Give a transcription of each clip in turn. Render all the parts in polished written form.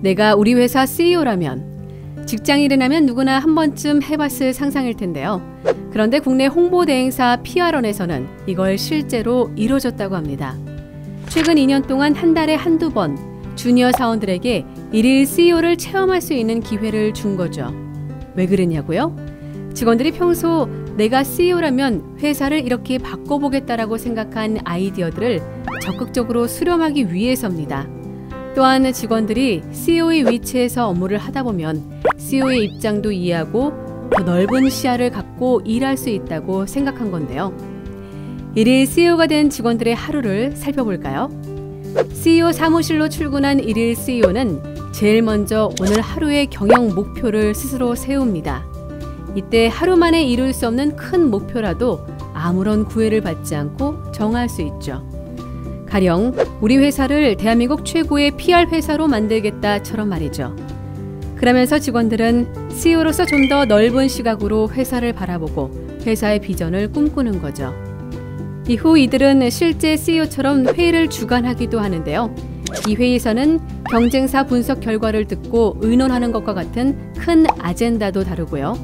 내가 우리 회사 CEO라면, 직장일이라면 누구나 한 번쯤 해봤을 상상일 텐데요. 그런데 국내 홍보대행사 PR원에서는 이걸 실제로 이뤄줬다고 합니다. 최근 2년 동안 한 달에 한두 번 주니어 사원들에게 일일 CEO를 체험할 수 있는 기회를 준 거죠. 왜 그랬냐고요? 직원들이 평소 내가 CEO라면 회사를 이렇게 바꿔보겠다라고 생각한 아이디어들을 적극적으로 수렴하기 위해서입니다. 또한 직원들이 CEO의 위치에서 업무를 하다 보면 CEO의 입장도 이해하고 더 넓은 시야를 갖고 일할 수 있다고 생각한 건데요. 일일 CEO가 된 직원들의 하루를 살펴볼까요? CEO 사무실로 출근한 일일 CEO는 제일 먼저 오늘 하루의 경영 목표를 스스로 세웁니다. 이때 하루 만에 이룰 수 없는 큰 목표라도 아무런 구애를 받지 않고 정할 수 있죠. 가령 우리 회사를 대한민국 최고의 PR 회사로 만들겠다처럼 말이죠. 그러면서 직원들은 CEO로서 좀 더 넓은 시각으로 회사를 바라보고 회사의 비전을 꿈꾸는 거죠. 이후 이들은 실제 CEO처럼 회의를 주관하기도 하는데요. 이 회의에서는 경쟁사 분석 결과를 듣고 의논하는 것과 같은 큰 아젠다도 다루고요.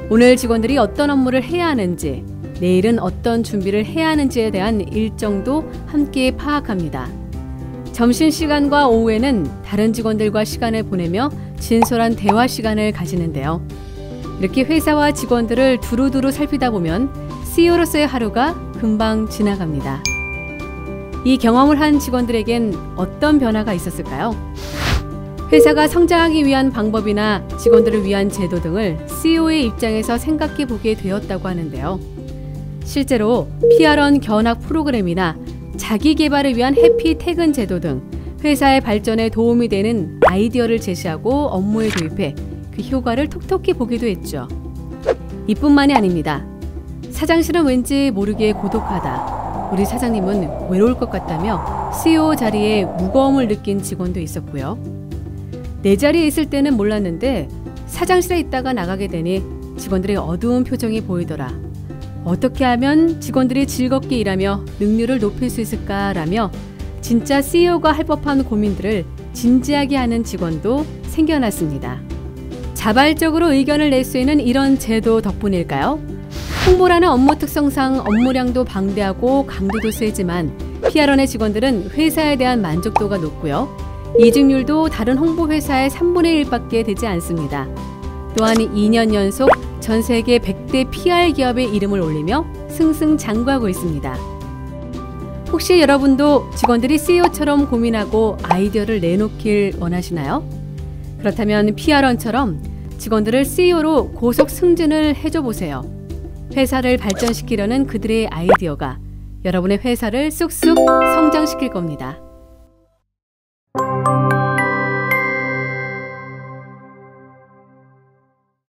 오늘 직원들이 어떤 업무를 해야 하는지, 내일은 어떤 준비를 해야 하는지에 대한 일정도 함께 파악합니다. 점심시간과 오후에는 다른 직원들과 시간을 보내며 진솔한 대화 시간을 가지는데요. 이렇게 회사와 직원들을 두루두루 살피다 보면 CEO로서의 하루가 금방 지나갑니다. 이 경험을 한 직원들에겐 어떤 변화가 있었을까요? 회사가 성장하기 위한 방법이나 직원들을 위한 제도 등을 CEO의 입장에서 생각해 보게 되었다고 하는데요. 실제로 PR원 견학 프로그램이나 자기 개발을 위한 해피 퇴근 제도 등 회사의 발전에 도움이 되는 아이디어를 제시하고 업무에 도입해 그 효과를 톡톡히 보기도 했죠. 이뿐만이 아닙니다. 사장실은 왠지 모르게 고독하다, 우리 사장님은 외로울 것 같다며 CEO 자리에 무거움을 느낀 직원도 있었고요. 내 자리에 있을 때는 몰랐는데 사장실에 있다가 나가게 되니 직원들의 어두운 표정이 보이더라. 어떻게 하면 직원들이 즐겁게 일하며 능률을 높일 수 있을까라며 진짜 CEO가 할 법한 고민들을 진지하게 하는 직원도 생겨났습니다. 자발적으로 의견을 낼 수 있는 이런 제도 덕분일까요? 홍보라는 업무 특성상 업무량도 방대하고 강도도 세지만 PR원의 직원들은 회사에 대한 만족도가 높고요. 이직률도 다른 홍보회사의 3분의 1밖에 되지 않습니다. 또한 2년 연속 전 세계 100대 PR 기업의 이름을 올리며 승승장구하고 있습니다. 혹시 여러분도 직원들이 CEO처럼 고민하고 아이디어를 내놓길 원하시나요? 그렇다면 PR원처럼 직원들을 CEO로 고속 승진을 해줘 보세요. 회사를 발전시키려는 그들의 아이디어가 여러분의 회사를 쑥쑥 성장시킬 겁니다.